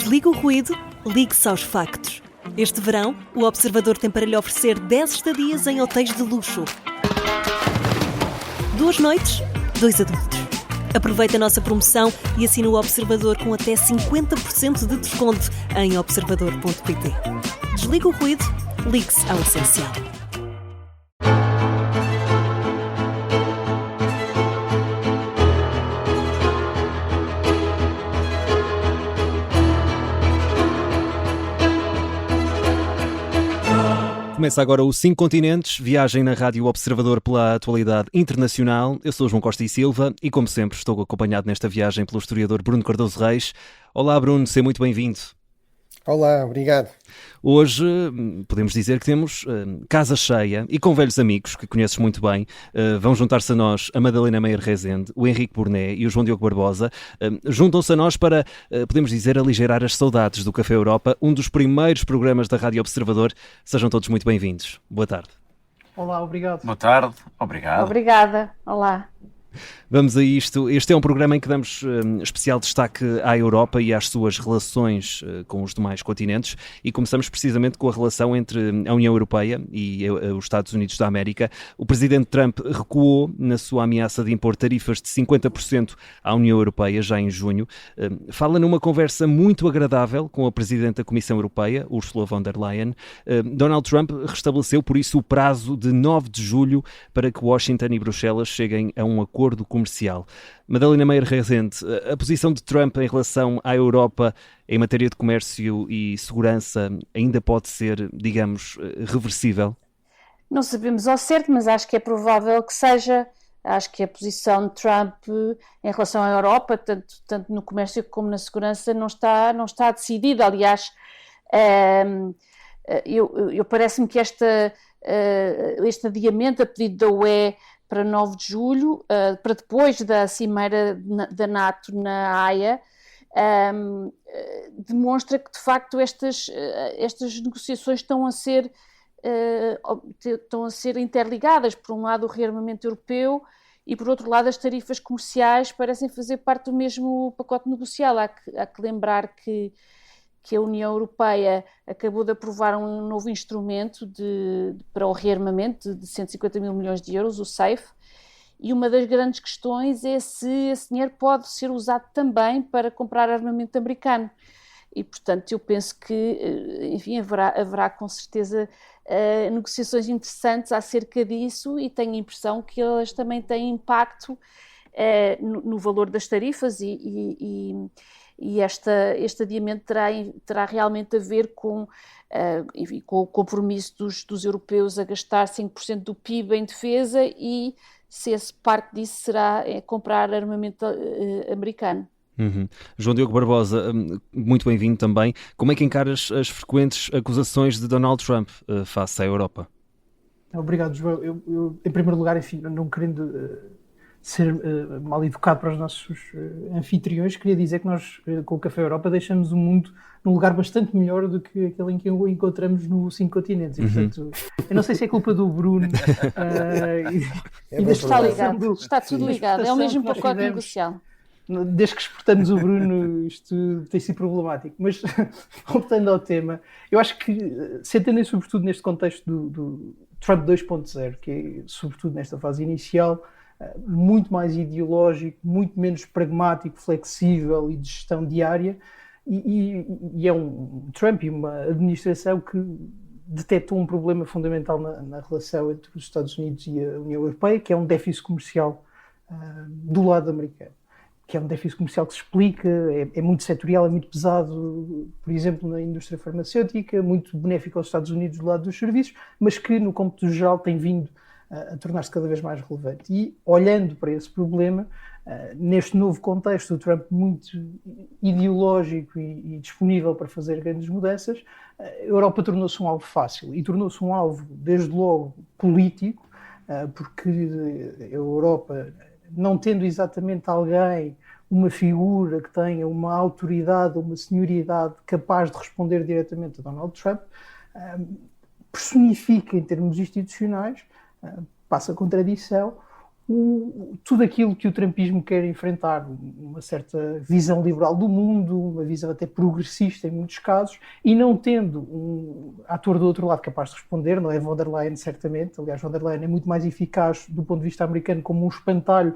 Desliga o ruído, ligue-se aos factos. Este verão, o Observador tem para lhe oferecer 10 estadias em hotéis de luxo. 2 noites, 2 adultos. Aproveite a nossa promoção e assine o Observador com até 50% de desconto em observador.pt. Desliga o ruído, ligue-se ao essencial. Começa agora o 5 Continentes, viagem na Rádio Observador pela atualidade internacional. Eu sou João Costa e Silva e, como sempre, estou acompanhado nesta viagem pelo historiador Bruno Cardoso Reis. Olá, Bruno, seja muito bem-vindo. Olá, obrigado. Hoje podemos dizer que temos casa cheia e com velhos amigos que conheces muito bem. Vão juntar-se a nós a Madalena Meyer Rezende, o Henrique Burné e o João Diogo Barbosa. Juntam-se a nós para, podemos dizer, aligerar as saudades do Café Europa, um dos primeiros programas da Rádio Observador. Sejam todos muito bem-vindos. Boa tarde. Olá, obrigado. Boa tarde, obrigado. Obrigada, olá. Vamos a isto. Este é um programa em que damos especial destaque à Europa e às suas relações com os demais continentes e começamos precisamente com a relação entre a União Europeia e os Estados Unidos da América. O presidente Trump recuou na sua ameaça de impor tarifas de 50% à União Europeia já em junho. Fala numa conversa muito agradável com a presidente da Comissão Europeia, Ursula von der Leyen. Donald Trump restabeleceu, por isso, o prazo de 9 de julho para que Washington e Bruxelas cheguem a um acordo comercial. Madalena Meyer Rezende, a posição de Trump em relação à Europa em matéria de comércio e segurança ainda pode ser, digamos, reversível? Não sabemos ao certo, mas acho que é provável que seja. Acho que a posição de Trump em relação à Europa, tanto no comércio como na segurança, não está decidida. Aliás, parece-me que este adiamento a pedido da UE para 9 de julho, para depois da cimeira da NATO na Haia, demonstra que, de facto, estas negociações estão a ser interligadas. Por um lado, o rearmamento europeu e, por outro lado, as tarifas comerciais parecem fazer parte do mesmo pacote negocial. Há que lembrar que a União Europeia acabou de aprovar um novo instrumento para o rearmamento de 150 mil milhões de euros, o SAFE, e uma das grandes questões é se esse dinheiro pode ser usado também para comprar armamento americano. E, portanto, eu penso que, enfim, haverá com certeza negociações interessantes acerca disso e tenho a impressão que elas também têm impacto no valor das tarifas e este adiamento terá realmente a ver com o compromisso dos europeus a gastar 5% do PIB em defesa e se esse parte disso será comprar armamento americano. João Diogo Barbosa, muito bem-vindo também. Como é que encaras as frequentes acusações de Donald Trump face à Europa? Obrigado, João. Eu em primeiro lugar, enfim, não querendo ser mal educado para os nossos anfitriões, queria dizer que nós, com o Café Europa, deixamos o mundo num lugar bastante melhor do que aquele em que o encontramos no 5 Continentes. E, portanto, eu não sei se é culpa do Bruno está tudo ligado. É o mesmo pacote negocial. Desde que exportamos o Bruno, isto tem sido problemático. Mas, voltando ao tema, eu acho que, sentando sobretudo neste contexto do Trump 2.0, que é, sobretudo nesta fase inicial, muito mais ideológico, muito menos pragmático, flexível e de gestão diária, e é um Trump e uma administração que detectou um problema fundamental na relação entre os Estados Unidos e a União Europeia, que é um déficit comercial do lado americano, que é um déficit comercial que se explica, é muito setorial, é muito pesado, por exemplo, na indústria farmacêutica, muito benéfico aos Estados Unidos do lado dos serviços, mas que, no cômputo geral, tem vindo a tornar-se cada vez mais relevante. E, olhando para esse problema, neste novo contexto, o Trump muito ideológico e disponível para fazer grandes mudanças, a Europa tornou-se um alvo fácil e tornou-se um alvo, desde logo, político, porque a Europa, não tendo exatamente alguém, uma figura que tenha uma autoridade, uma senioridade capaz de responder diretamente a Donald Trump, personifica em termos institucionais, passa a contradição, tudo aquilo que o trumpismo quer enfrentar, uma certa visão liberal do mundo, uma visão até progressista em muitos casos, e não tendo um ator do outro lado capaz de responder, não é von der Leyen certamente, aliás von der Leyen é muito mais eficaz do ponto de vista americano como um espantalho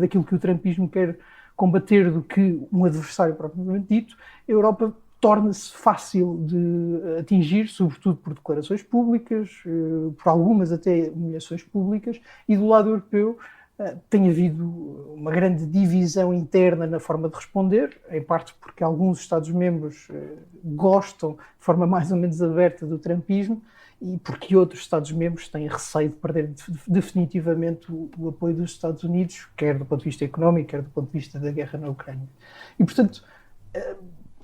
daquilo que o trumpismo quer combater do que um adversário propriamente dito. A Europa torna-se fácil de atingir, sobretudo por declarações públicas, por algumas até humilhações públicas, e do lado europeu tem havido uma grande divisão interna na forma de responder, em parte porque alguns Estados-membros gostam de forma mais ou menos aberta do trumpismo e porque outros Estados-membros têm receio de perder definitivamente o apoio dos Estados Unidos, quer do ponto de vista económico, quer do ponto de vista da guerra na Ucrânia. E, portanto,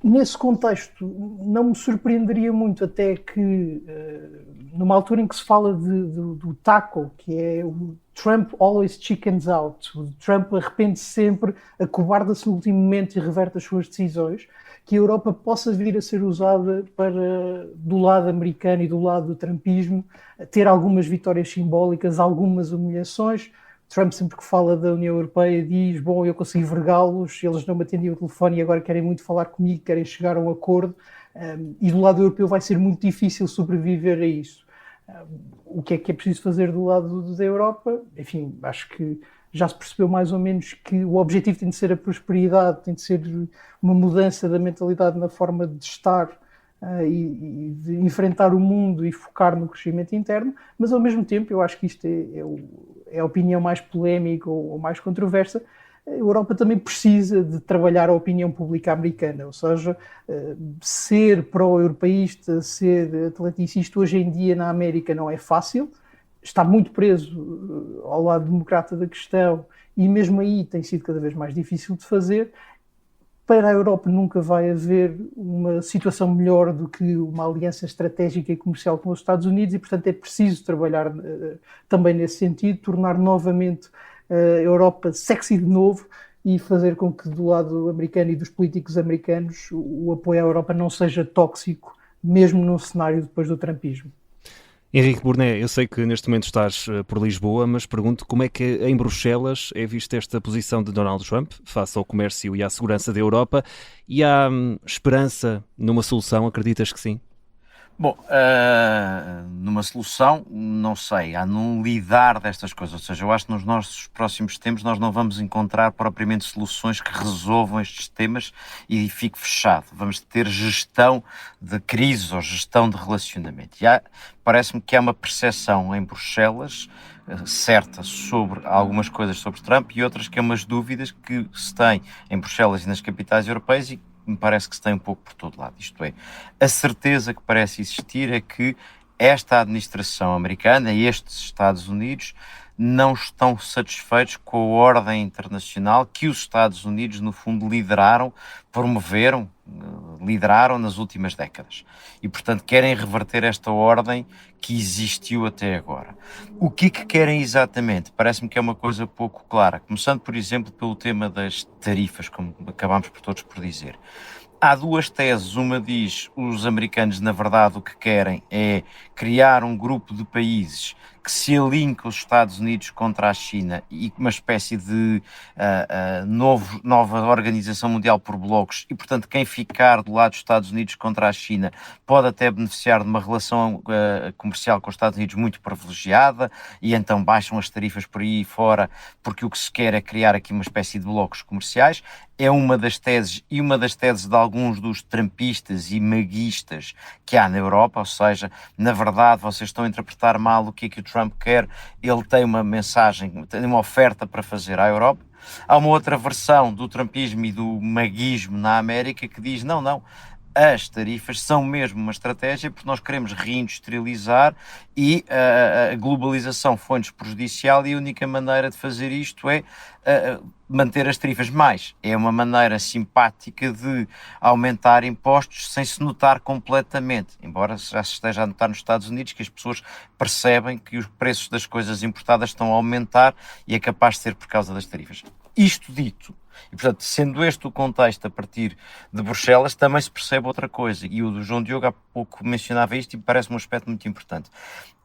nesse contexto, não me surpreenderia muito até que, numa altura em que se fala do taco, que é o Trump always chickens out, o Trump arrepende sempre, acobarda-se no último momento e reverte as suas decisões, que a Europa possa vir a ser usada para, do lado americano e do lado do trumpismo, ter algumas vitórias simbólicas, algumas humilhações. Trump sempre que fala da União Europeia diz, bom, eu consegui vergá-los, eles não me atendiam o telefone e agora querem muito falar comigo, querem chegar a um acordo, e do lado europeu vai ser muito difícil sobreviver a isso. O que é preciso fazer do lado da Europa? Enfim, acho que já se percebeu mais ou menos que o objetivo tem de ser a prosperidade, tem de ser uma mudança da mentalidade na forma de estar e de enfrentar o mundo e focar no crescimento interno, mas ao mesmo tempo eu acho que isto é a opinião mais polémica ou mais controversa. A Europa também precisa de trabalhar a opinião pública americana, ou seja, ser pró-europeísta, ser atlanticista hoje em dia na América não é fácil, está muito preso ao lado democrata da questão e mesmo aí tem sido cada vez mais difícil de fazer. Para a Europa nunca vai haver uma situação melhor do que uma aliança estratégica e comercial com os Estados Unidos e, portanto, é preciso trabalhar também nesse sentido, tornar novamente a Europa sexy de novo e fazer com que do lado americano e dos políticos americanos o apoio à Europa não seja tóxico, mesmo num cenário depois do trumpismo. Henrique Burnet, eu sei que neste momento estás por Lisboa, mas pergunto como é que em Bruxelas é vista esta posição de Donald Trump face ao comércio e à segurança da Europa, e há esperança numa solução? Acreditas que sim? Bom, numa solução, não sei, há num lidar destas coisas, ou seja, eu acho que nos nossos próximos tempos nós não vamos encontrar propriamente soluções que resolvam estes temas e fique fechado. Vamos ter gestão de crise ou gestão de relacionamento. E parece-me que há uma percepção em Bruxelas certa sobre algumas coisas sobre Trump e outras que há umas dúvidas que se têm em Bruxelas e nas capitais europeias e me parece que se tem um pouco por todo lado. Isto é, a certeza que parece existir é que esta administração americana e estes Estados Unidos não estão satisfeitos com a ordem internacional que os Estados Unidos, no fundo, lideraram nas últimas décadas. E, portanto, querem reverter esta ordem que existiu até agora. O que querem exatamente? Parece-me que é uma coisa pouco clara. Começando, por exemplo, pelo tema das tarifas, como acabámos por todos por dizer. Há duas teses. Uma diz os americanos, na verdade, o que querem é criar um grupo de países que se alinhe com os Estados Unidos contra a China e uma espécie de nova organização mundial por blocos e, portanto, quem ficar do lado dos Estados Unidos contra a China pode até beneficiar de uma relação comercial com os Estados Unidos muito privilegiada e então baixam as tarifas por aí fora porque o que se quer é criar aqui uma espécie de blocos comerciais. É uma das teses e uma das teses de alguns dos trumpistas e maguistas que há na Europa, ou seja, na verdade vocês estão a interpretar mal o que é que o Trump quer, ele tem uma mensagem, tem uma oferta para fazer à Europa. Há uma outra versão do trumpismo e do maguismo na América que diz não, as tarifas são mesmo uma estratégia porque nós queremos reindustrializar e a globalização foi-nos prejudicial e a única maneira de fazer isto é manter as tarifas mais. É uma maneira simpática de aumentar impostos sem se notar completamente, embora já se esteja a notar nos Estados Unidos que as pessoas percebem que os preços das coisas importadas estão a aumentar e é capaz de ser por causa das tarifas. Isto dito, e portanto, sendo este o contexto a partir de Bruxelas, também se percebe outra coisa, e o do João Diogo há pouco mencionava isto e parece um aspecto muito importante.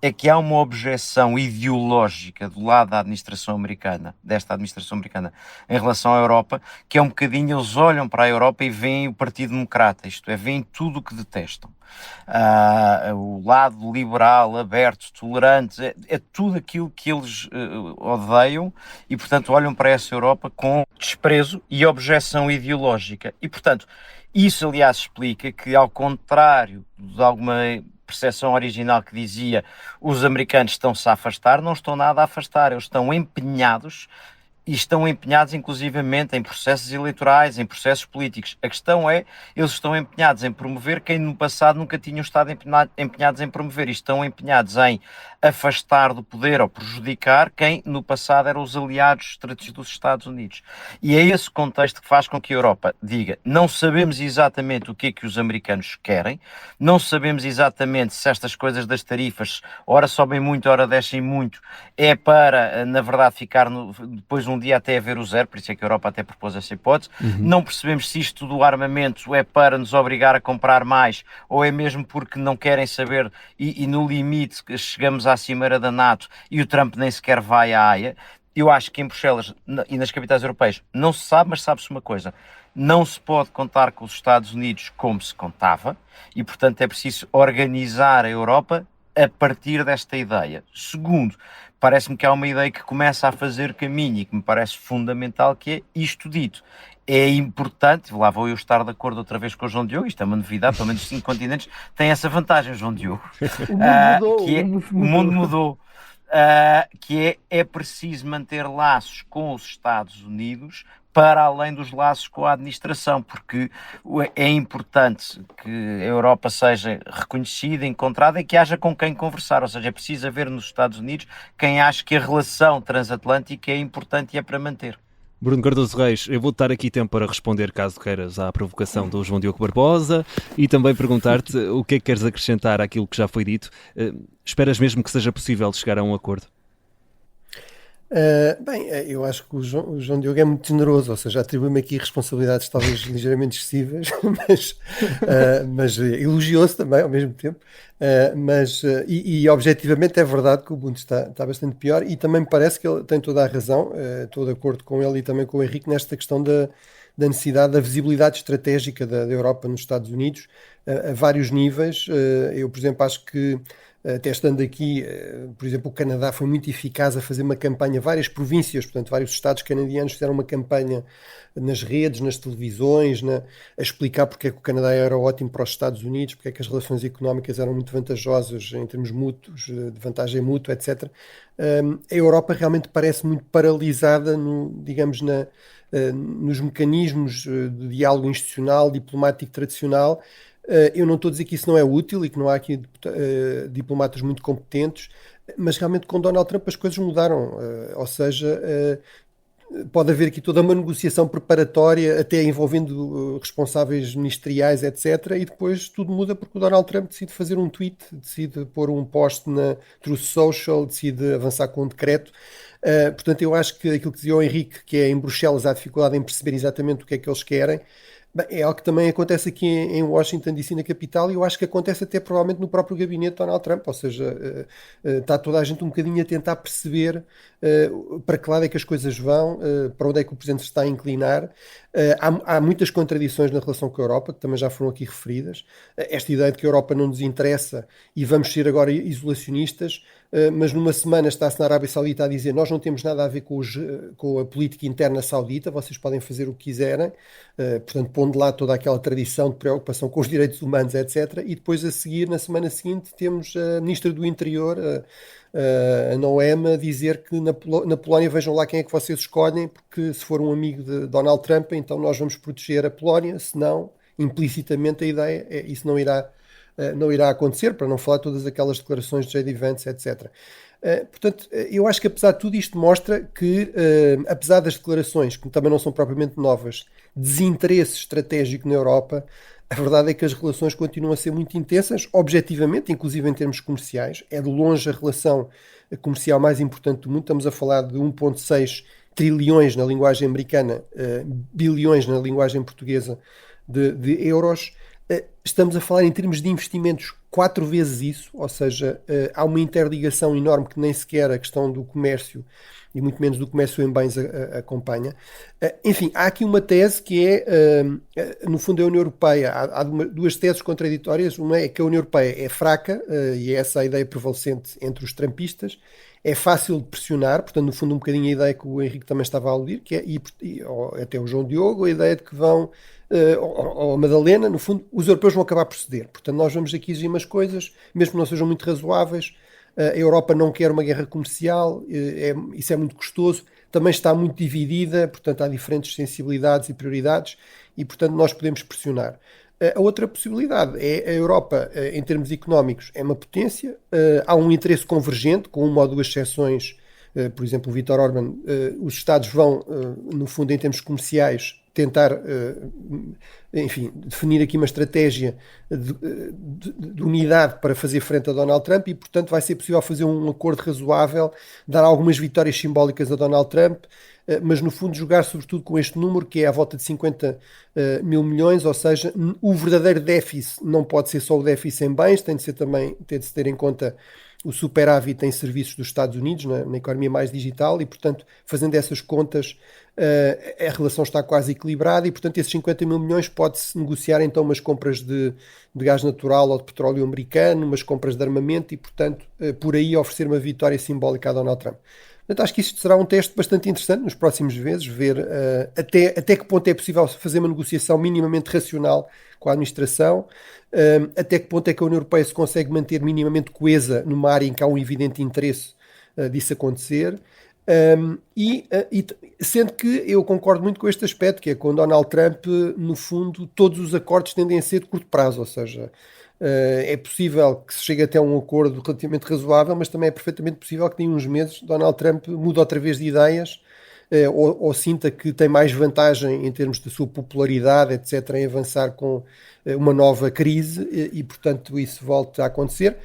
é que há uma objeção ideológica do lado da administração americana, desta administração americana, em relação à Europa, que é um bocadinho, eles olham para a Europa e veem o Partido Democrata, isto é, veem tudo o que detestam. O lado liberal, aberto, tolerante, é tudo aquilo que eles odeiam e, portanto, olham para essa Europa com desprezo e objeção ideológica. E, portanto, isso, aliás, explica que, ao contrário de alguma percepção original que dizia os americanos estão-se a afastar, não estão nada a afastar, eles estão empenhados e estão empenhados inclusivamente em processos eleitorais, em processos políticos. A questão é, eles estão empenhados em promover quem no passado nunca tinham estado empenhados em promover, e estão empenhados em afastar do poder ou prejudicar quem no passado eram os aliados estratégicos dos Estados Unidos. E é esse contexto que faz com que a Europa diga, não sabemos exatamente o que é que os americanos querem, não sabemos exatamente se estas coisas das tarifas, ora sobem muito, ora descem muito, é para, na verdade, ficar depois um dia até haver o zero, por isso é que a Europa até propôs essa hipótese. Não percebemos se isto do armamento é para nos obrigar a comprar mais ou é mesmo porque não querem saber e no limite chegamos à cimeira da NATO e o Trump nem sequer vai à Haia. Eu acho que em Bruxelas e nas capitais europeias não se sabe, mas sabe-se uma coisa: não se pode contar com os Estados Unidos como se contava e, portanto, é preciso organizar a Europa a partir desta ideia. Segundo, parece-me que há uma ideia que começa a fazer caminho e que me parece fundamental, que é isto dito. É importante, lá vou eu estar de acordo outra vez com o João Diogo, isto é uma novidade, pelo menos os 5 continentes têm essa vantagem, João Diogo. O mundo mudou. Que é preciso manter laços com os Estados Unidos para além dos laços com a administração, porque é importante que a Europa seja reconhecida, encontrada e que haja com quem conversar, ou seja, é preciso haver nos Estados Unidos quem acha que a relação transatlântica é importante e é para manter. Bruno Cardoso Reis, eu vou dar aqui tempo para responder, caso queiras, à provocação do João Diogo Barbosa e também perguntar-te o que é que queres acrescentar àquilo que já foi dito. Esperas mesmo que seja possível chegar a um acordo? Bem, eu acho que o João Diogo é muito generoso, ou seja, atribui-me aqui responsabilidades talvez ligeiramente excessivas, mas elogiou-se também ao mesmo tempo. E objetivamente é verdade que o mundo está bastante pior, e também me parece que ele tem toda a razão. Estou de acordo com ele e também com o Henrique nesta questão da necessidade da visibilidade estratégica da Europa nos Estados Unidos a vários níveis. Eu, por exemplo, acho que até estando aqui, por exemplo, o Canadá foi muito eficaz a fazer uma campanha, várias províncias, portanto, vários estados canadianos fizeram uma campanha nas redes, nas televisões, a explicar porque é que o Canadá era ótimo para os Estados Unidos, porque é que as relações económicas eram muito vantajosas em termos mútuos, de vantagem mútua, etc. A Europa realmente parece muito paralisada, digamos, nos mecanismos de diálogo institucional, diplomático tradicional. Eu não estou a dizer que isso não é útil e que não há aqui diplomatas muito competentes, mas realmente com Donald Trump as coisas mudaram. Ou seja, pode haver aqui toda uma negociação preparatória, até envolvendo responsáveis ministeriais, etc. E depois tudo muda porque o Donald Trump decide fazer um tweet, decide pôr um post na Truth Social, decide avançar com um decreto. Portanto, eu acho que aquilo que dizia o Henrique, que é em Bruxelas há dificuldade em perceber exatamente o que é que eles querem. Bem, é algo que também acontece aqui em Washington DC, na capital, e eu acho que acontece até provavelmente no próprio gabinete de Donald Trump, ou seja, está toda a gente um bocadinho a tentar perceber para que lado é que as coisas vão, para onde é que o Presidente se está a inclinar. Há muitas contradições na relação com a Europa, que também já foram aqui referidas. Esta ideia de que a Europa não nos interessa e vamos ser agora isolacionistas, mas numa semana está-se na Arábia Saudita a dizer nós não temos nada a ver com a política interna saudita, vocês podem fazer o que quiserem, portanto pondo lá toda aquela tradição de preocupação com os direitos humanos, etc. E depois a seguir, na semana seguinte, temos a Ministra do Interior, a Noema, a dizer que na Polónia vejam lá quem é que vocês escolhem, porque se for um amigo de Donald Trump, então nós vamos proteger a Polónia, senão, implicitamente a ideia é isso não irá acontecer, para não falar todas aquelas declarações de J.D. Vance, etc. Portanto, eu acho que apesar de tudo isto mostra que, apesar das declarações, que também não são propriamente novas, desinteresse estratégico na Europa, a verdade é que as relações continuam a ser muito intensas, objetivamente, inclusive em termos comerciais. É de longe a relação comercial mais importante do mundo. Estamos a falar de 1,6 trilhões na linguagem americana, bilhões na linguagem portuguesa de euros. estamos a falar em termos de investimentos 4 vezes isso, ou seja, há uma interligação enorme que nem sequer a questão do comércio e muito menos do comércio em bens acompanha. Enfim, há aqui uma tese que é, no fundo, a União Europeia. Há duas teses contraditórias. Uma é que a União Europeia é fraca, e é essa a ideia prevalecente entre os trumpistas. É fácil de pressionar, portanto, no fundo, um bocadinho a ideia que o Henrique também estava a aludir, que é, ou até o João Diogo, a ideia de que vão, ou a Madalena, no fundo, os europeus vão acabar por ceder. Portanto, nós vamos aqui exigir umas coisas, mesmo que não sejam muito razoáveis. A Europa não quer uma guerra comercial, isso é muito custoso, também está muito dividida, portanto há diferentes sensibilidades e prioridades e, portanto, nós podemos pressionar. A outra possibilidade é a Europa, em termos económicos, é uma potência, há um interesse convergente, com uma ou duas exceções, por exemplo, o Viktor Orbán, os Estados vão, no fundo, em termos comerciais, tentar, enfim, definir aqui uma estratégia de unidade para fazer frente a Donald Trump e, portanto, vai ser possível fazer um acordo razoável, dar algumas vitórias simbólicas a Donald Trump, mas, no fundo, jogar sobretudo com este número, que é à volta de 50 mil milhões, ou seja, o verdadeiro déficit não pode ser só o déficit em bens, tem de ser também, tem de se ter em conta o superávit em serviços dos Estados Unidos, na economia mais digital, e, portanto, fazendo essas contas, a relação está quase equilibrada e, portanto, esses 50 mil milhões pode-se negociar, então, umas compras de gás natural ou de petróleo americano, umas compras de armamento e, portanto, por aí oferecer uma vitória simbólica a Donald Trump. Portanto, acho que isto será um teste bastante interessante nos próximos meses, ver até que ponto é possível fazer uma negociação minimamente racional com a administração, até que ponto é que a União Europeia se consegue manter minimamente coesa numa área em que há um evidente interesse disso acontecer, e sendo que eu concordo muito com este aspecto, que é com Donald Trump, no fundo, todos os acordos tendem a ser de curto prazo, ou seja, é possível que se chegue até a um acordo relativamente razoável, mas também é perfeitamente possível que em uns meses Donald Trump mude outra vez de ideias, ou sinta que tem mais vantagem em termos da sua popularidade, etc., em avançar com uma nova crise e, portanto, isso volta a acontecer,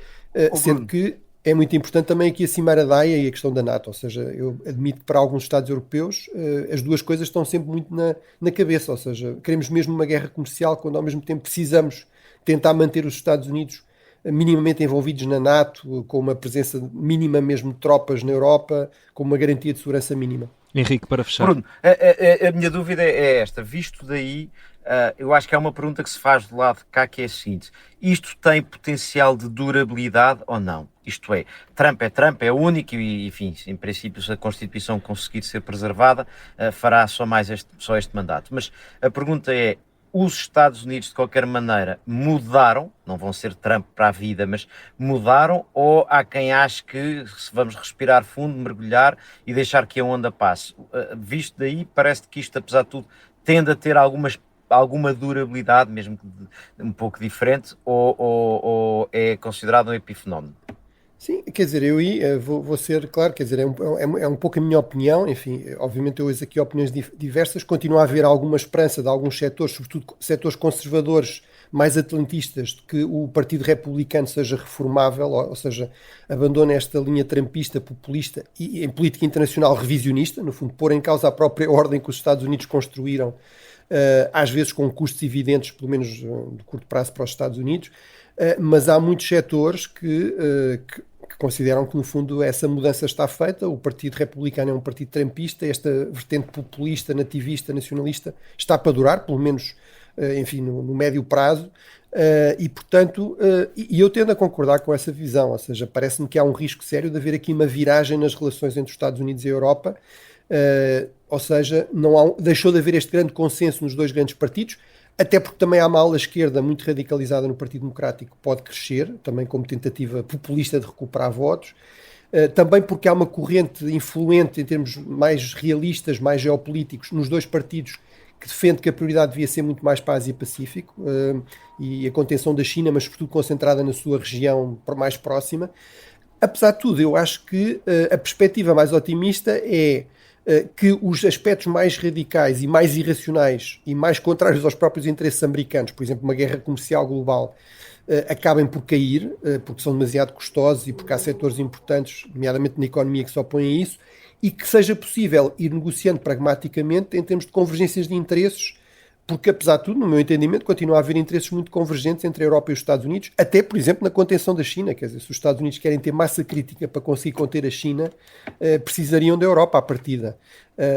sendo que é muito importante também aqui a Cimeira da Haia e a questão da NATO, ou seja, eu admito que para alguns Estados europeus as duas coisas estão sempre muito na cabeça, ou seja, queremos mesmo uma guerra comercial quando ao mesmo tempo precisamos tentar manter os Estados Unidos minimamente envolvidos na NATO, com uma presença mínima mesmo de tropas na Europa, com uma garantia de segurança mínima. Henrique, para fechar. Bruno, a minha dúvida é esta, visto daí, eu acho que há uma pergunta que se faz do lado de cá, que é a seguinte: isto tem potencial de durabilidade ou não? Isto é, Trump, é único e, enfim, em princípio, se a Constituição conseguir ser preservada, fará só este mandato. Mas a pergunta é, os Estados Unidos, de qualquer maneira, mudaram, não vão ser Trump para a vida, mas mudaram, ou há quem ache que vamos respirar fundo, mergulhar e deixar que a onda passe? Visto daí, parece que isto, apesar de tudo, tende a ter alguma durabilidade, mesmo que um pouco diferente, ou é considerado um epifenómeno? Sim, quer dizer, eu aí vou ser claro, quer dizer, é um pouco a minha opinião, enfim, obviamente eu ouço aqui opiniões diversas, continua a haver alguma esperança de alguns setores, sobretudo setores conservadores mais atlantistas, de que o Partido Republicano seja reformável, ou seja, abandone esta linha trumpista, populista e em política internacional revisionista, no fundo, pôr em causa a própria ordem que os Estados Unidos construíram, às vezes com custos evidentes, pelo menos de curto prazo para os Estados Unidos, mas há muitos setores que consideram que, no fundo, essa mudança está feita. O Partido Republicano é um partido trumpista, esta vertente populista, nativista, nacionalista está para durar, pelo menos, enfim, no médio prazo, e, portanto, eu tendo a concordar com essa visão, ou seja, parece-me que há um risco sério de haver aqui uma viragem nas relações entre os Estados Unidos e a Europa, ou seja, deixou de haver este grande consenso nos dois grandes partidos, até porque também há uma ala esquerda muito radicalizada no Partido Democrático que pode crescer, também como tentativa populista de recuperar votos, também porque há uma corrente influente em termos mais realistas, mais geopolíticos, nos dois partidos, que defende que a prioridade devia ser muito mais para a Ásia Pacífico e a contenção da China, mas sobretudo concentrada na sua região mais próxima. Apesar de tudo, eu acho que a perspectiva mais otimista é que os aspectos mais radicais e mais irracionais e mais contrários aos próprios interesses americanos, por exemplo, uma guerra comercial global, acabem por cair, porque são demasiado custosos e porque há setores importantes, nomeadamente na economia, que se opõem a isso, e que seja possível ir negociando pragmaticamente em termos de convergências de interesses, porque apesar de tudo, no meu entendimento, continua a haver interesses muito convergentes entre a Europa e os Estados Unidos, até, por exemplo, na contenção da China. Quer dizer, se os Estados Unidos querem ter massa crítica para conseguir conter a China, precisariam da Europa à partida.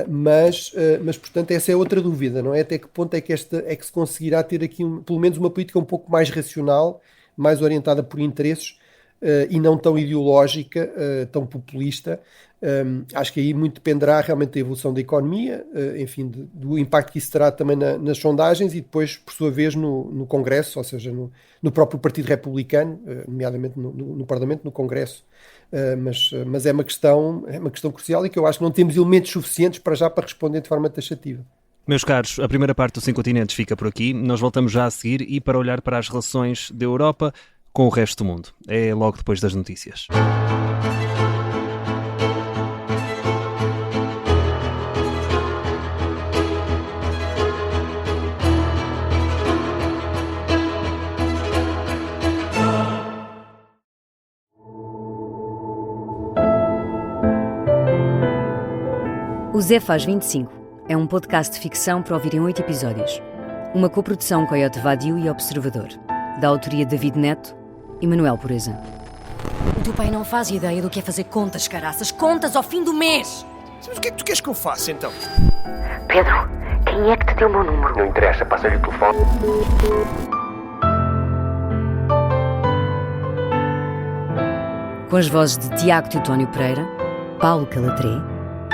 Mas, portanto, essa é outra dúvida, não é? Até que ponto é que se conseguirá ter aqui, pelo menos, uma política um pouco mais racional, mais orientada por interesses, e não tão ideológica, tão populista. Acho que aí muito dependerá realmente da evolução da economia, enfim, do impacto que isso terá também nas sondagens e depois, por sua vez, no Congresso, ou seja, no próprio Partido Republicano, nomeadamente no Parlamento, no Congresso. Mas é uma questão crucial e que eu acho que não temos elementos suficientes para responder de forma taxativa. Meus caros, a primeira parte do 5 Continentes fica por aqui. Nós voltamos já a seguir e para olhar para as relações da Europa com o resto do mundo. É logo depois das notícias. O Zé Faz 25 é um podcast de ficção para ouvir em 8 episódios. Uma coprodução Coyote Vadio e Observador, da autoria de David Neto e Manuel Pureza. O teu pai não faz ideia do que é fazer contas, caraças. Contas ao fim do mês! Mas o que é que tu queres que eu faça, então? Pedro, quem é que te deu o meu número? Não interessa, passa-lhe o telefone. Com as vozes de Tiago Teotónio Pereira, Paulo Calatré,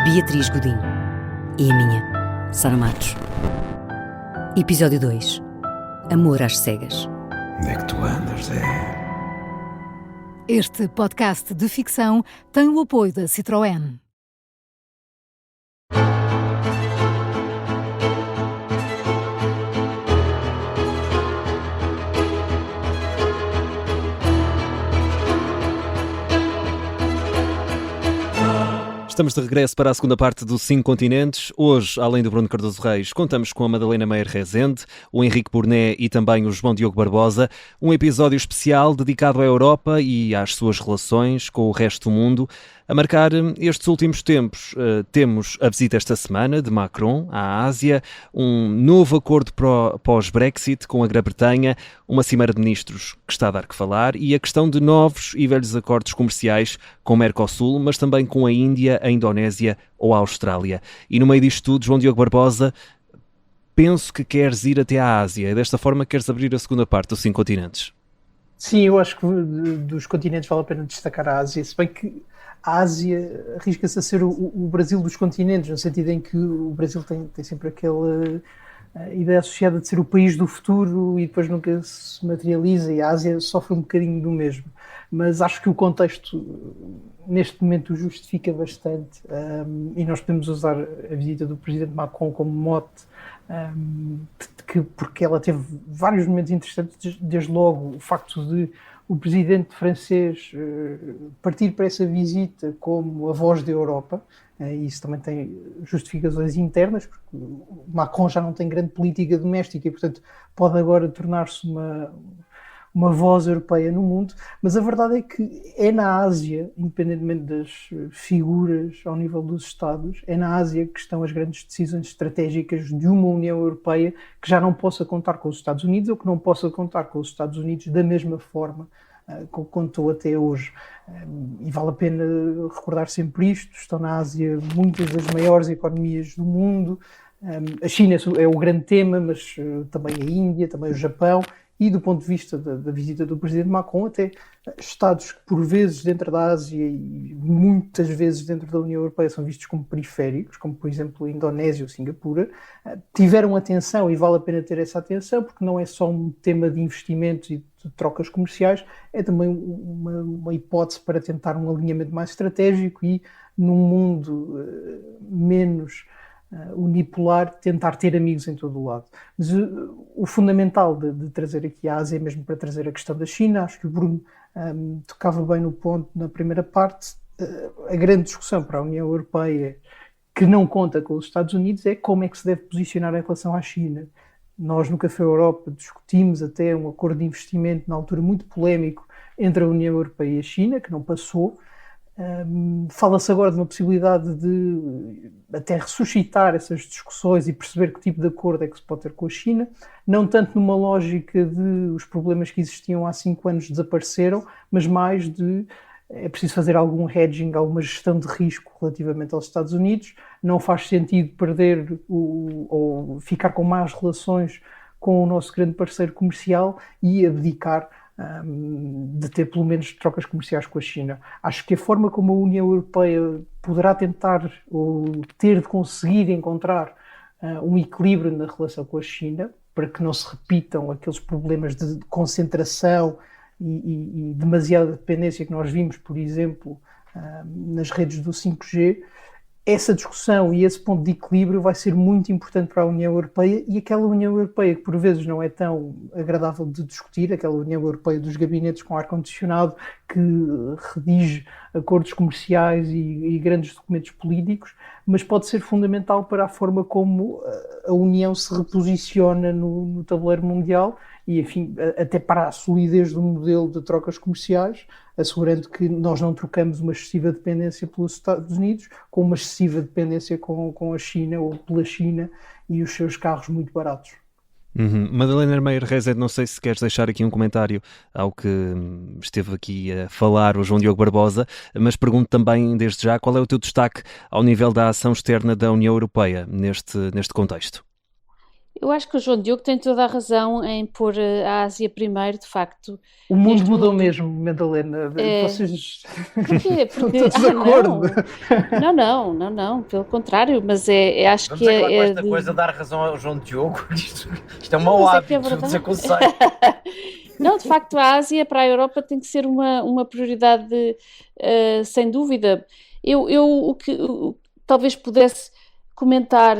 Beatriz Godinho e a minha, Sara Matos. Episódio 2. Amor às cegas. Onde é que tu andas, Zé? Este podcast de ficção tem o apoio da Citroën. Estamos de regresso para a segunda parte do 5 Continentes. Hoje, além do Bruno Cardoso Reis, contamos com a Madalena Meyer Rezende, o Henrique Burné e também o João Diogo Barbosa. Um episódio especial dedicado à Europa e às suas relações com o resto do mundo. A marcar estes últimos tempos, temos a visita esta semana de Macron à Ásia, um novo acordo pós-Brexit com a Grã-Bretanha, uma cimeira de ministros que está a dar que falar e a questão de novos e velhos acordos comerciais com o Mercosul, mas também com a Índia, a Indonésia ou a Austrália. E no meio disto tudo, João Diogo Barbosa, penso que queres ir até à Ásia. É desta forma que queres abrir a segunda parte dos 5 Continentes. Sim, eu acho que dos continentes vale a pena destacar a Ásia, se bem que a Ásia arrisca-se a ser o Brasil dos continentes, no sentido em que o Brasil tem sempre aquela ideia associada de ser o país do futuro e depois nunca se materializa, e a Ásia sofre um bocadinho do mesmo. Mas acho que o contexto neste momento o justifica bastante, e nós podemos usar a visita do presidente Macron como mote, porque ela teve vários momentos interessantes, desde logo o facto de o presidente francês partir para essa visita como a voz da Europa, e isso também tem justificações internas, porque o Macron já não tem grande política doméstica e, portanto, pode agora tornar-se uma voz europeia no mundo, mas a verdade é que é na Ásia, independentemente das figuras ao nível dos Estados, é na Ásia que estão as grandes decisões estratégicas de uma União Europeia que já não possa contar com os Estados Unidos ou que não possa contar com os Estados Unidos da mesma forma como contou até hoje. E vale a pena recordar sempre isto: estão na Ásia muitas das maiores economias do mundo, a China é o grande tema, mas também a Índia, também o Japão, e do ponto de vista da visita do presidente Macron, até Estados que por vezes dentro da Ásia e muitas vezes dentro da União Europeia são vistos como periféricos, como por exemplo a Indonésia ou Singapura, tiveram atenção, e vale a pena ter essa atenção, porque não é só um tema de investimentos e de trocas comerciais, é também uma hipótese para tentar um alinhamento mais estratégico e, num mundo menos unipolar, tentar ter amigos em todo o lado. Mas o fundamental de trazer aqui a Ásia é mesmo para trazer a questão da China. Acho que o Bruno tocava bem no ponto na primeira parte. A grande discussão para a União Europeia, que não conta com os Estados Unidos, é como é que se deve posicionar em relação à China. Nós no Café Europa discutimos até um acordo de investimento na altura muito polémico entre a União Europeia e a China, que não passou. Fala-se agora de uma possibilidade de até ressuscitar essas discussões e perceber que tipo de acordo é que se pode ter com a China, não tanto numa lógica de os problemas que existiam há 5 anos desapareceram, mas mais de é preciso fazer algum hedging, alguma gestão de risco relativamente aos Estados Unidos. Não faz sentido perder ou ficar com más relações com o nosso grande parceiro comercial e abdicar de ter pelo menos trocas comerciais com a China. Acho que a forma como a União Europeia poderá tentar ou ter de conseguir encontrar um equilíbrio na relação com a China, para que não se repitam aqueles problemas de concentração e demasiada dependência que nós vimos, por exemplo, nas redes do 5G, essa discussão e esse ponto de equilíbrio vai ser muito importante para a União Europeia, e aquela União Europeia que por vezes não é tão agradável de discutir, aquela União Europeia dos gabinetes com ar-condicionado que redige acordos comerciais e grandes documentos políticos, mas pode ser fundamental para a forma como a União se reposiciona no tabuleiro mundial e, enfim, até para a solidez do modelo de trocas comerciais, assegurando que nós não trocamos uma excessiva dependência pelos Estados Unidos com uma excessiva dependência com a China ou pela China e os seus carros muito baratos. Madalena Armeiro Rezende, não sei se queres deixar aqui um comentário ao que esteve aqui a falar o João Diogo Barbosa, mas pergunto também desde já qual é o teu destaque ao nível da ação externa da União Europeia neste contexto. Eu acho que o João Diogo tem toda a razão em pôr a Ásia primeiro, de facto. O mundo mudou mesmo, Madalena. Vocês... Porquê? Porque... Estão de acordo? Não, pelo contrário, mas acho Vamos que acabar com esta de... coisa de dar razão ao João Diogo. Isto é um mau hábito, desaconselho. Não, de facto, a Ásia para a Europa tem que ser uma prioridade, sem dúvida. O que talvez pudesse comentar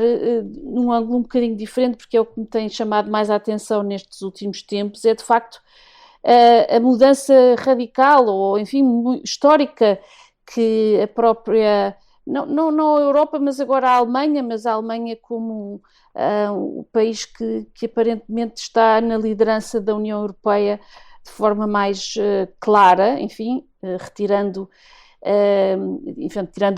num ângulo um bocadinho diferente, porque é o que me tem chamado mais a atenção nestes últimos tempos, é de facto a mudança radical, ou enfim, histórica, que a própria, não a Europa, mas agora a Alemanha, mas a Alemanha como o país que aparentemente está na liderança da União Europeia de forma mais clara, enfim, tirando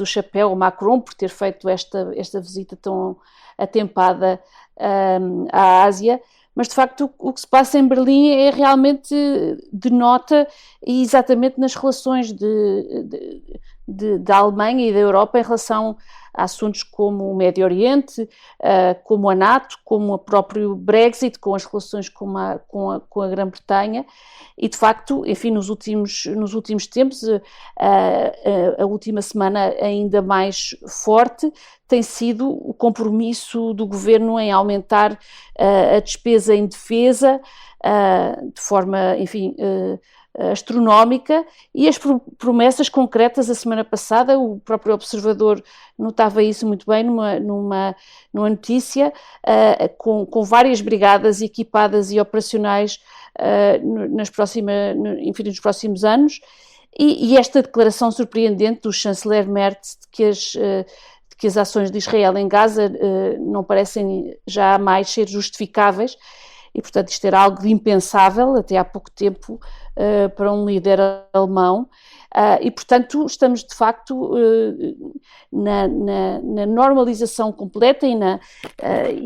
o chapéu ao Macron por ter feito esta visita tão atempada à Ásia, mas de facto o que se passa em Berlim é realmente denota, e exatamente nas relações da Alemanha e da Europa em relação a assuntos como o Médio Oriente, como a NATO, como o próprio Brexit, com as relações com a Grã-Bretanha. E, de facto, enfim, nos últimos tempos, a última semana ainda mais forte tem sido o compromisso do governo em aumentar a despesa em defesa de forma, enfim, astronómica, e as promessas concretas. A semana passada o próprio Observador notava isso muito bem numa notícia, com várias brigadas equipadas e operacionais nos próximos anos, e esta declaração surpreendente do chanceler Merz de que as ações de Israel em Gaza não parecem já mais ser justificáveis. E, portanto, isto era algo de impensável até há pouco tempo para um líder alemão. E, portanto, estamos, de facto, na normalização completa e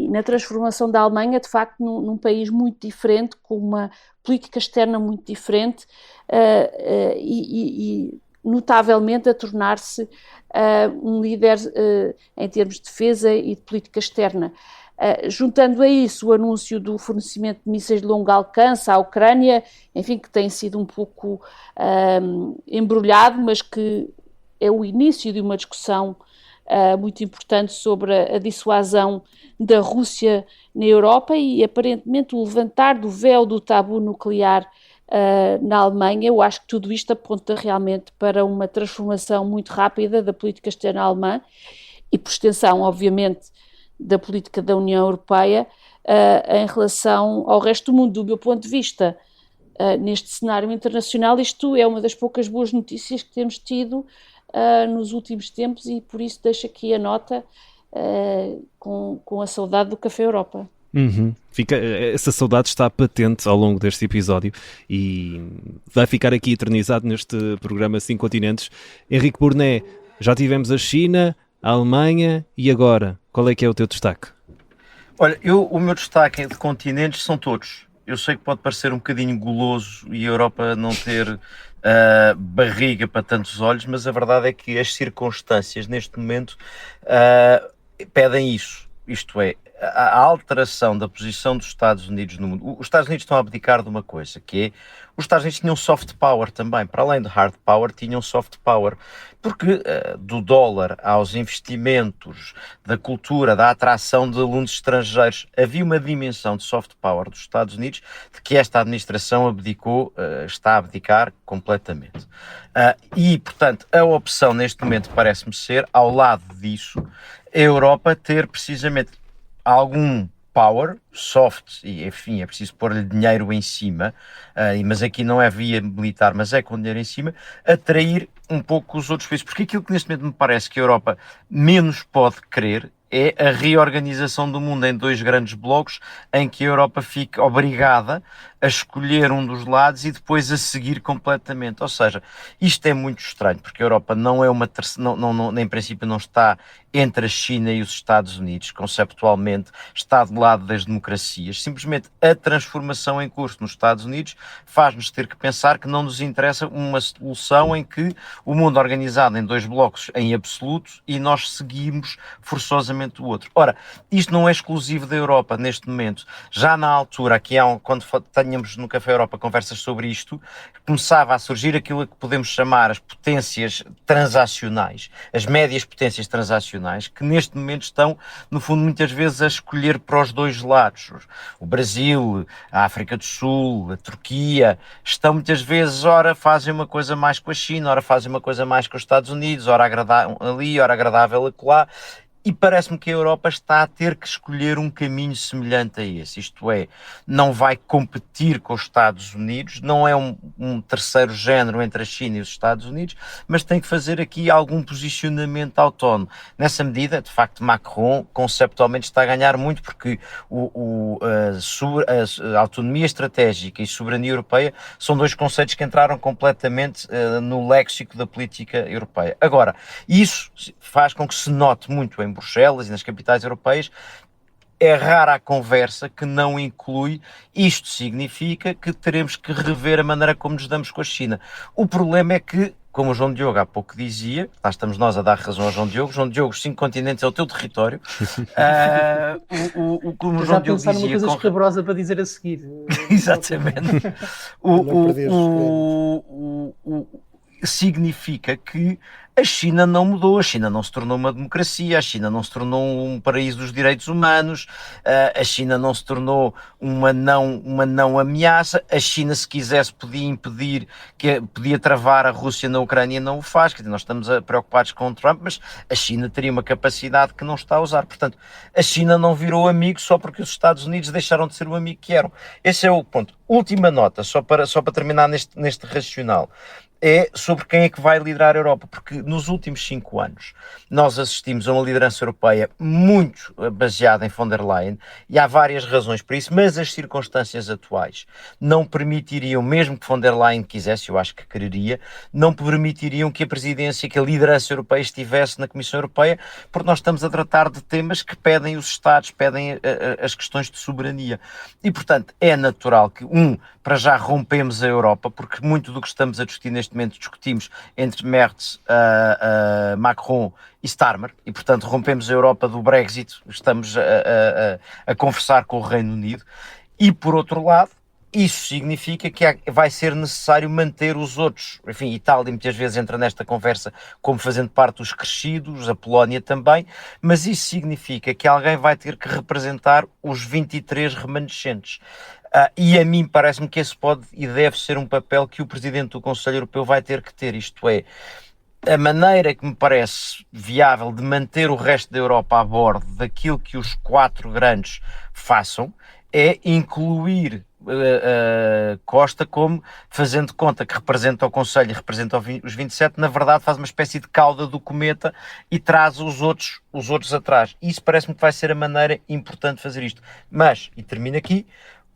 na transformação da Alemanha, de facto, num país muito diferente, com uma política externa muito diferente e notavelmente a tornar-se um líder em termos de defesa e de política externa. Juntando a isso o anúncio do fornecimento de mísseis de longo alcance à Ucrânia, enfim, que tem sido um pouco embrulhado, mas que é o início de uma discussão muito importante sobre a dissuasão da Rússia na Europa e, aparentemente, o levantar do véu do tabu nuclear na Alemanha. Eu acho que tudo isto aponta realmente para uma transformação muito rápida da política externa alemã e, por extensão, obviamente, da política da União Europeia em relação ao resto do mundo. Do meu ponto de vista, neste cenário internacional, isto é uma das poucas boas notícias que temos tido nos últimos tempos, e por isso deixo aqui a nota com a saudade do Café Europa. Essa saudade está patente ao longo deste episódio e vai ficar aqui eternizado neste programa 5 Continentes. Henrique Burné, já tivemos a China, a Alemanha e agora? Qual é que é o teu destaque? Olha, o meu destaque de continentes são todos. Eu sei que pode parecer um bocadinho goloso e a Europa não ter barriga para tantos olhos, mas a verdade é que as circunstâncias neste momento pedem isso. Isto é, a alteração da posição dos Estados Unidos no mundo. Os Estados Unidos estão a abdicar de uma coisa, que é, os Estados Unidos tinham soft power também, para além de hard power, tinham soft power, porque do dólar aos investimentos, da cultura, da atração de alunos estrangeiros, havia uma dimensão de soft power dos Estados Unidos de que esta administração abdicou, está a abdicar completamente. E, portanto, a opção neste momento parece-me ser, ao lado disso, a Europa ter precisamente algum power, soft, e enfim, é preciso pôr-lhe dinheiro em cima, mas aqui não é via militar, mas é com dinheiro em cima, atrair um pouco os outros países, porque aquilo que neste momento me parece que a Europa menos pode querer é a reorganização do mundo em 2 grandes blocos, em que a Europa fica obrigada a escolher um dos lados e depois a seguir completamente. Ou seja, isto é muito estranho, porque a Europa não é uma em princípio não está entre a China e os Estados Unidos, conceptualmente está do lado das democracias. Simplesmente a transformação em curso nos Estados Unidos faz-nos ter que pensar que não nos interessa uma solução em que o mundo é organizado em 2 blocos em absoluto e nós seguimos forçosamente o outro. Ora, isto não é exclusivo da Europa neste momento. Já na altura, aqui quando tínhamos no Café Europa conversas sobre isto, começava a surgir aquilo que podemos chamar as potências transacionais, as médias potências transacionais, que neste momento estão, no fundo, muitas vezes a escolher para os 2 lados. O Brasil, a África do Sul, a Turquia, estão muitas vezes, ora fazem uma coisa mais com a China, ora fazem uma coisa mais com os Estados Unidos, ora agradável ali, ora agradável acolá. E parece-me que a Europa está a ter que escolher um caminho semelhante a esse. Isto é, não vai competir com os Estados Unidos, não é um terceiro género entre a China e os Estados Unidos, mas tem que fazer aqui algum posicionamento autónomo. Nessa medida, de facto, Macron conceptualmente está a ganhar muito, porque a autonomia estratégica e soberania europeia são 2 conceitos que entraram completamente no léxico da política europeia. Agora, isso faz com que se note muito em Bruxelas e nas capitais europeias. É rara a conversa que não inclui isto. Significa que teremos que rever a maneira como nos damos com a China. O problema é que, como o João Diogo há pouco dizia, lá estamos nós a dar razão ao João Diogo, os 5 continentes é o teu território. Como o João Diogo dizia, uma coisa escabrosa para dizer a seguir. Exatamente. Significa que a China não mudou, a China não se tornou uma democracia, a China não se tornou um paraíso dos direitos humanos, a China não se tornou uma não ameaça. A China, se quisesse, podia impedir, podia travar a Rússia na Ucrânia e não o faz. Quer dizer, nós estamos preocupados com o Trump, mas a China teria uma capacidade que não está a usar. Portanto, a China não virou amigo só porque os Estados Unidos deixaram de ser o amigo que eram. Esse é o ponto. Última nota, só para terminar neste racional. É sobre quem é que vai liderar a Europa, porque nos últimos 5 anos nós assistimos a uma liderança europeia muito baseada em von der Leyen, e há várias razões para isso, mas as circunstâncias atuais não permitiriam, mesmo que von der Leyen quisesse, eu acho que quereria, não permitiriam que a presidência, que a liderança europeia estivesse na Comissão Europeia, porque nós estamos a tratar de temas que pedem os Estados, pedem as questões de soberania. E, portanto, é natural que, para já rompemos a Europa, porque muito do que estamos a discutir neste momento discutimos entre Merz, Macron e Starmer, e portanto rompemos a Europa do Brexit, estamos a conversar com o Reino Unido, e por outro lado, isso significa que vai ser necessário manter os outros. Enfim, Itália muitas vezes entra nesta conversa como fazendo parte dos crescidos, a Polónia também, mas isso significa que alguém vai ter que representar os 23 remanescentes. E a mim parece-me que esse pode e deve ser um papel que o Presidente do Conselho Europeu vai ter que ter, isto é, a maneira que me parece viável de manter o resto da Europa a bordo daquilo que os 4 grandes façam é incluir Costa como fazendo conta que representa o Conselho e representa os 27, na verdade faz uma espécie de cauda do cometa e traz os outros atrás. Isso parece-me que vai ser a maneira importante de fazer isto. Mas, e termino aqui,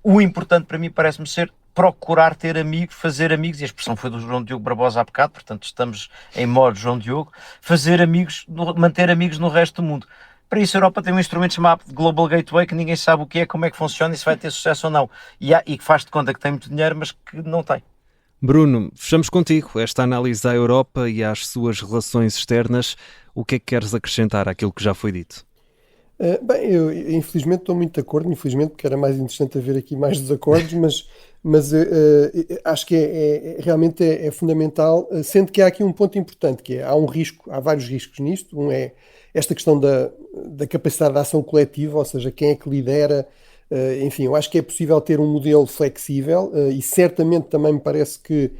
o importante para mim parece-me ser procurar ter amigos, fazer amigos, e a expressão foi do João Diogo Barbosa há bocado, portanto estamos em modo João Diogo, fazer amigos, manter amigos no resto do mundo. Para isso a Europa tem um instrumento chamado Global Gateway, que ninguém sabe o que é, como é que funciona e se vai ter sucesso ou não. E que faz de conta que tem muito dinheiro, mas que não tem. Bruno, fechamos contigo esta análise à Europa e às suas relações externas. O que é que queres acrescentar àquilo que já foi dito? Bem, eu infelizmente estou muito de acordo, infelizmente, porque era mais interessante haver aqui mais desacordos, mas acho que realmente é fundamental, sendo que há aqui um ponto importante, que é, há vários riscos nisto. Um é esta questão da capacidade de ação coletiva, ou seja, quem é que lidera, enfim, eu acho que é possível ter um modelo flexível e certamente também me parece que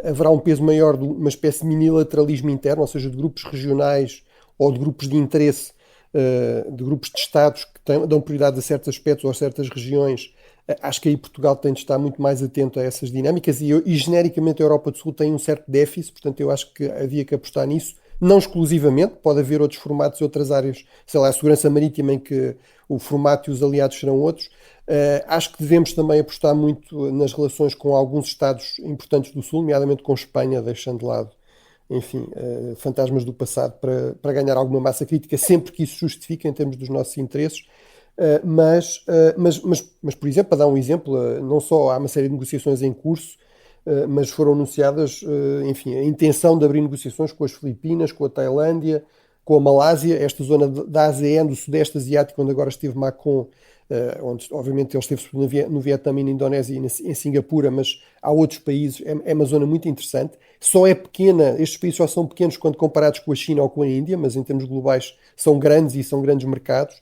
haverá um peso maior de uma espécie de minilateralismo interno, ou seja, de grupos regionais ou de grupos de interesse, de grupos de Estados que dão prioridade a certos aspectos ou a certas regiões. Acho que aí Portugal tem de estar muito mais atento a essas dinâmicas e genericamente a Europa do Sul tem um certo déficit, portanto eu acho que havia que apostar nisso, não exclusivamente, pode haver outros formatos e outras áreas, sei lá, a segurança marítima em que o formato e os aliados serão outros. Acho que devemos também apostar muito nas relações com alguns Estados importantes do Sul, nomeadamente com Espanha, deixando de lado, enfim, fantasmas do passado para ganhar alguma massa crítica, sempre que isso justifique em termos dos nossos interesses. Mas, por exemplo, para dar um exemplo, não só há uma série de negociações em curso, mas foram anunciadas, enfim, a intenção de abrir negociações com as Filipinas, com a Tailândia, com a Malásia, esta zona da ASEAN, do Sudeste Asiático, onde agora esteve Macron, onde obviamente ele esteve no Vietnã e na Indonésia e em Singapura, mas há outros países, é uma zona muito interessante. Só é pequena, estes países só são pequenos quando comparados com a China ou com a Índia, mas em termos globais são grandes e são grandes mercados.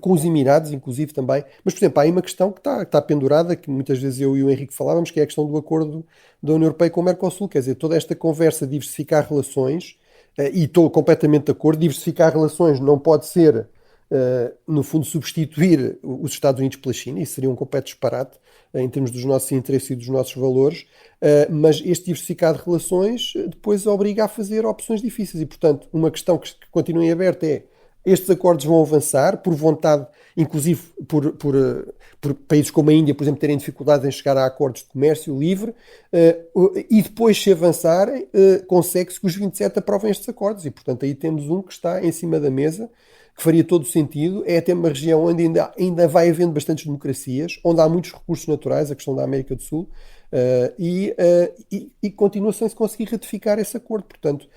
Com os Emirados, inclusive, também. Mas, por exemplo, há aí uma questão que está pendurada, que muitas vezes eu e o Henrique falávamos, que é a questão do acordo da União Europeia com o Mercosul. Quer dizer, toda esta conversa de diversificar relações, e estou completamente de acordo, diversificar relações não pode ser, no fundo, substituir os Estados Unidos pela China, isso seria um completo disparate em termos dos nossos interesses e dos nossos valores, mas este diversificar de relações depois obriga a fazer opções difíceis e, portanto, uma questão que continua em aberto é: estes acordos vão avançar por vontade, inclusive por países como a Índia, por exemplo, terem dificuldades em chegar a acordos de comércio livre, e depois, se avançarem, consegue-se que os 27 aprovem estes acordos. E, portanto, aí temos um que está em cima da mesa, que faria todo o sentido. É até uma região onde ainda vai havendo bastantes democracias, onde há muitos recursos naturais, a questão da América do Sul, e continua sem se conseguir ratificar esse acordo. Portanto,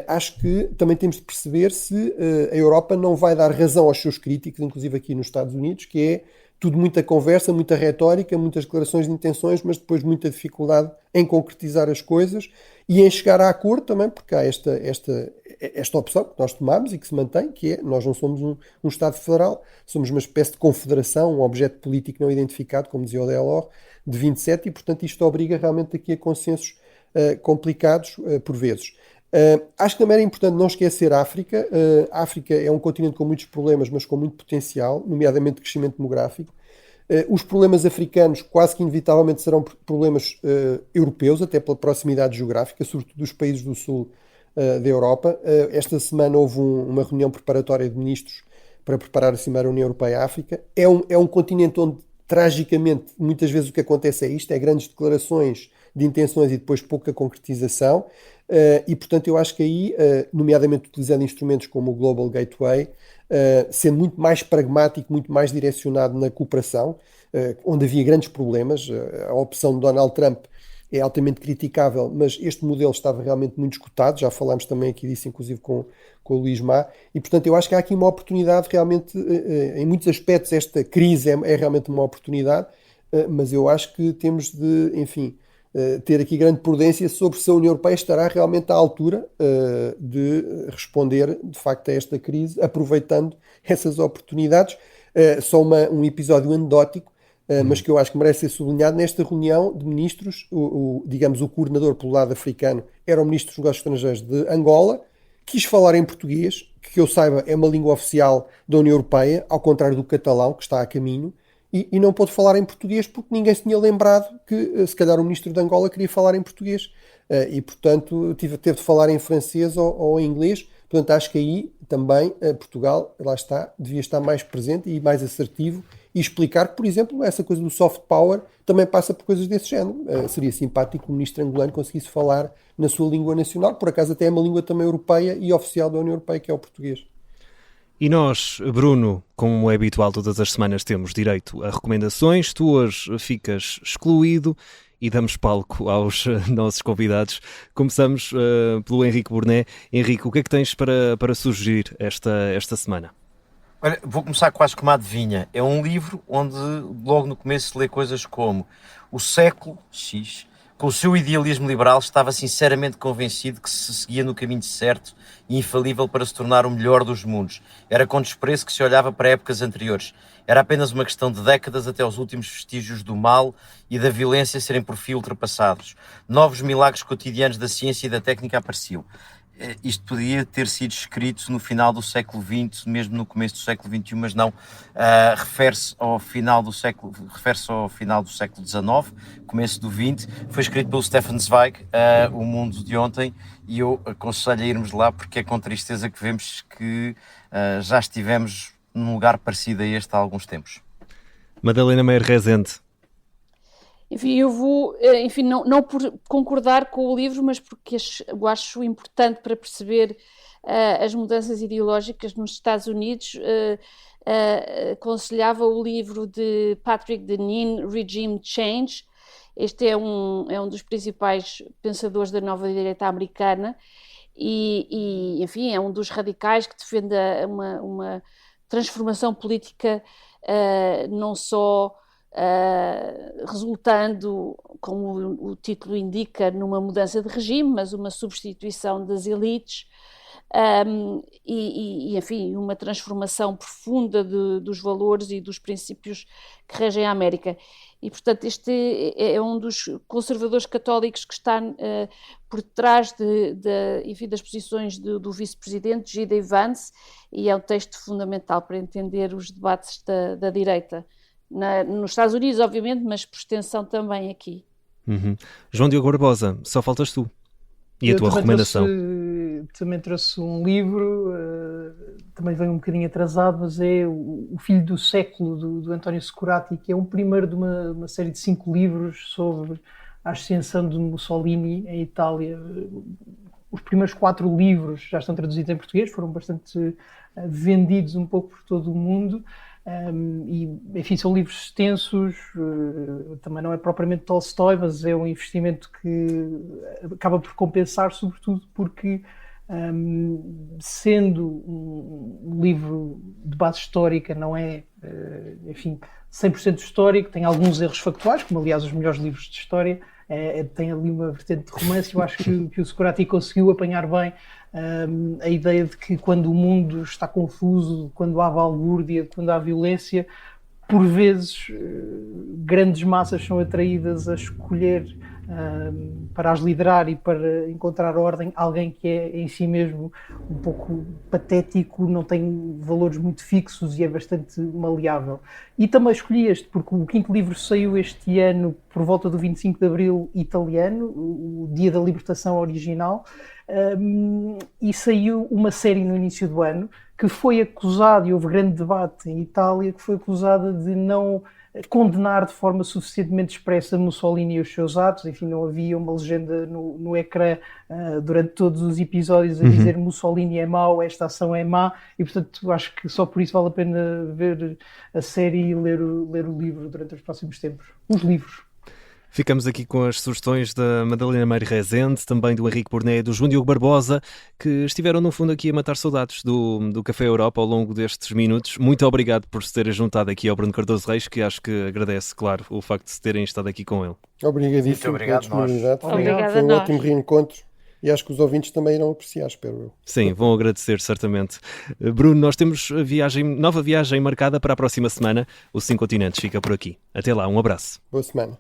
acho que também temos de perceber se a Europa não vai dar razão aos seus críticos, inclusive aqui nos Estados Unidos, que é tudo muita conversa, muita retórica, muitas declarações de intenções, mas depois muita dificuldade em concretizar as coisas e em chegar a acordo também, porque há esta opção que nós tomamos e que se mantém, que é: nós não somos um Estado federal, somos uma espécie de confederação, um objeto político não identificado, como dizia o Delors, de 27, e portanto isto obriga realmente aqui a consensos complicados por vezes. Acho que também era importante não esquecer a África. A África é um continente com muitos problemas, mas com muito potencial, nomeadamente de crescimento demográfico. Os problemas africanos quase que inevitavelmente serão problemas europeus, até pela proximidade geográfica, sobretudo dos países do sul da Europa. Esta semana houve uma reunião preparatória de ministros para preparar a Cimeira União Europeia-África. É um continente onde, tragicamente, muitas vezes o que acontece é isto: é grandes declarações de intenções e depois pouca concretização. E, portanto, eu acho que aí, nomeadamente utilizando instrumentos como o Global Gateway, sendo muito mais pragmático, muito mais direcionado na cooperação, onde havia grandes problemas. A opção de Donald Trump é altamente criticável, mas este modelo estava realmente muito esgotado. Já falámos também aqui disso, inclusive com o Luís Má. E, portanto, eu acho que há aqui uma oportunidade realmente, em muitos aspectos, esta crise é realmente uma oportunidade, mas eu acho que temos de, enfim, ter aqui grande prudência sobre se a União Europeia estará realmente à altura de responder, de facto, a esta crise, aproveitando essas oportunidades. Só um episódio anedótico, mas que eu acho que merece ser sublinhado. Nesta reunião de ministros, digamos, o coordenador pelo lado africano era o ministro dos Negócios Estrangeiros de Angola, quis falar em português, que eu saiba é uma língua oficial da União Europeia, ao contrário do catalão, que está a caminho, e não pôde falar em português porque ninguém se tinha lembrado que se calhar o ministro de Angola queria falar em português e portanto teve de falar em francês ou em inglês. Portanto, acho que aí também Portugal, lá está, devia estar mais presente e mais assertivo e explicar que, por exemplo, essa coisa do soft power também passa por coisas desse género. Seria simpático que o ministro angolano conseguisse falar na sua língua nacional, por acaso até é uma língua também europeia e oficial da União Europeia, que é o português. E nós, Bruno, como é habitual, todas as semanas temos direito a recomendações. Tu hoje ficas excluído e damos palco aos nossos convidados. Começamos pelo Henrique Burnet. Henrique, o que é que tens para sugerir esta semana? Olha, vou começar quase com uma adivinha. É um livro onde logo no começo se lê coisas como o século X, com o seu idealismo liberal, estava sinceramente convencido que se seguia no caminho certo e infalível para se tornar o melhor dos mundos. Era com desprezo que se olhava para épocas anteriores. Era apenas uma questão de décadas até os últimos vestígios do mal e da violência serem por fim ultrapassados. Novos milagres cotidianos da ciência e da técnica apareciam. Isto podia ter sido escrito no final do século XX, mesmo no começo do século XXI, mas não, refere-se ao final do século XIX, começo do XX. Foi escrito pelo Stefan Zweig, O Mundo de Ontem, e eu aconselho a irmos lá porque é com tristeza que vemos que já estivemos num lugar parecido a este há alguns tempos. Madalena Meyer Rezende. Enfim, eu vou, não por concordar com o livro, mas porque eu acho importante para perceber as mudanças ideológicas nos Estados Unidos. Aconselhava o livro de Patrick Deneen, Regime Change. Este é um dos principais pensadores da nova direita americana e enfim, é um dos radicais que defende uma transformação política não só resultando, como o título indica, numa mudança de regime, mas uma substituição das elites enfim, uma transformação profunda dos valores e dos princípios que regem a América. E, portanto, este é um dos conservadores católicos que está por trás enfim, das posições do vice-presidente J.D. Vance, e é um texto fundamental para entender os debates da direita. Nos Estados Unidos, obviamente, mas por extensão também aqui. Uhum. João Diogo Barbosa, só faltas tu. E a tua recomendação? Também trouxe um livro, também veio um bocadinho atrasado, mas é O Filho do Século, do António Securati, que é um primeiro de uma série de 5 livros sobre a ascensão de Mussolini em Itália. Os primeiros 4 livros já estão traduzidos em português, foram bastante vendidos um pouco por todo o mundo. E, enfim, são livros extensos, também não é propriamente Tolstói, mas é um investimento que acaba por compensar, sobretudo porque, sendo um livro de base histórica, não é, enfim, 100% histórico, tem alguns erros factuais, como aliás os melhores livros de história, tem ali uma vertente de romance. Eu acho que o Securati conseguiu apanhar bem a ideia de que quando o mundo está confuso, quando há balbúrdia, quando há violência, por vezes grandes massas são atraídas a escolher para as liderar e para encontrar ordem alguém que é em si mesmo um pouco patético, não tem valores muito fixos e é bastante maleável. E também escolhi este porque o 5º livro saiu este ano por volta do 25 de Abril italiano, o Dia da Libertação original, e saiu uma série no início do ano que foi acusada, e houve grande debate em Itália, que foi acusada de não condenar de forma suficientemente expressa Mussolini e os seus atos. Enfim, não havia uma legenda no ecrã durante todos os episódios a dizer Mussolini é mau, esta ação é má, e portanto acho que só por isso vale a pena ver a série e ler o livro durante os próximos tempos. Os livros. Ficamos aqui com as sugestões da Madalena Meyer Rezende, também do Henrique Burnet e do João Diogo Barbosa, que estiveram no fundo aqui a matar saudades do Café Europa ao longo destes minutos. Muito obrigado por se terem juntado aqui ao Bruno Cardoso Reis, que acho que agradece, claro, o facto de se terem estado aqui com ele. Obrigadíssimo pela disponibilidade. Foi um ótimo reencontro. E acho que os ouvintes também irão apreciar, espero eu. Sim, vão agradecer, certamente. Bruno, nós temos nova viagem marcada para a próxima semana. O 5 Continentes fica por aqui. Até lá, um abraço. Boa semana.